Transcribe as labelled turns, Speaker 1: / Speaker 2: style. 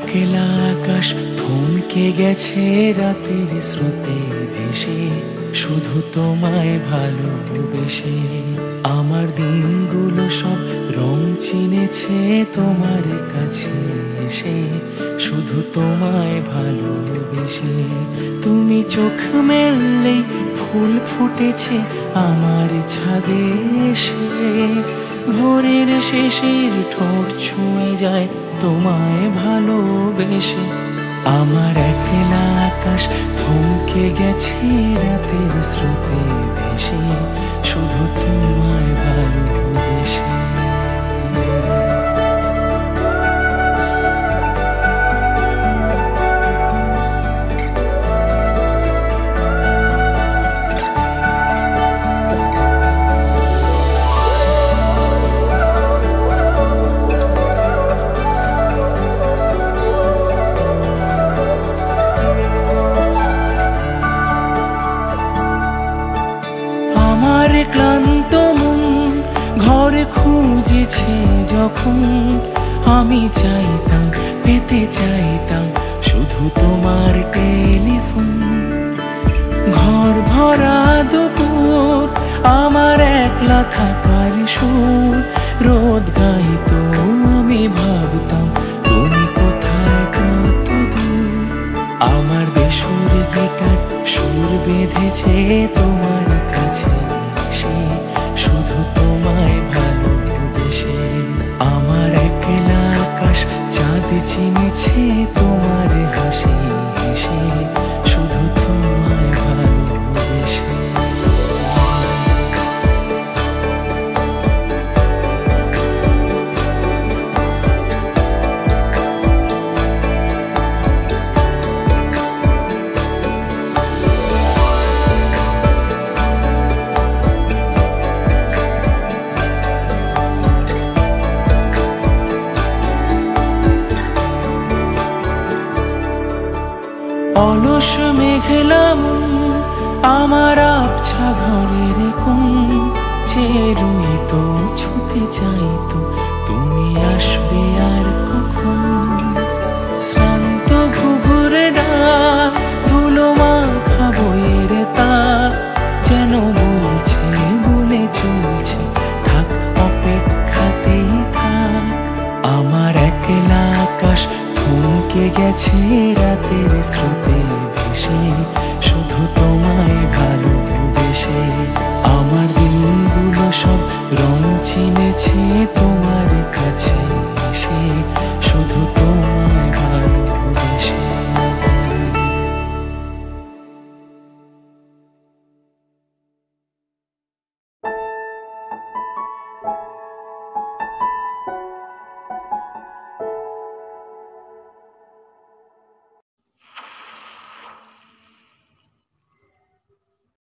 Speaker 1: একলা আকাশ থমকে গেছে রাতের স্রোতে ভেসে, শুধু তোমায় ভালোবেসে। আমার দিনগুলো সব রং চিনেছে তোমার কাছে এসে, শুধু তোমায় ভালোবেসে। তুমি চোখ মেললেই ফুল ফুটেছে আমার ছাদে এসে, ভোরের শেষের ঠোঁট ছুঁয়ে যায় তোমায় ভালোবেসে। আমার একলা আকাশ থমকে গেছে রাতের স্রোতে ভেসে, শুধু তোমায় ভালোবেসে। আমার ক্লান্ত মন ঘরে খুঁজেছে যখন, আমি চাইতাম পেতে চাইতাম শুধু তোমার টেলিফোন। ঘর ভরা দুপুর আমার একলা থাকার সুর রোদ গাইতো, আমি ভাবতাম তুমি কোথায় কত দূর। আমার বেসুর গিটার সুর বেঁধেছে তোমার কাছে এসে, শুধু তোমায় ভালোবেসে। আমার একলা আকাশ চাঁদ চিনেছে তোমার হাসি হেসে, শুধু তোমায় ভালোবেসে। অলস মেঘলা মন আমার আবছা ঘরের কোণ, চেয়ে রইতো ছুতে চাইতো তুমি আসবে আর কখন। শ্রান্ত ঘুঘুরে ডাক ধুলো মাখা বইয়ের তাক যেন বলছে বলে চলছে থাক অপেক্ষাতেই থাক। আমার একলা আকাশ থমকে গেছে রাতের স্রোতে ভেসে, শুধু তোমায় ভালোবেসে। আমার দিনগুলো সব রং চিনেছে তোমার কাছে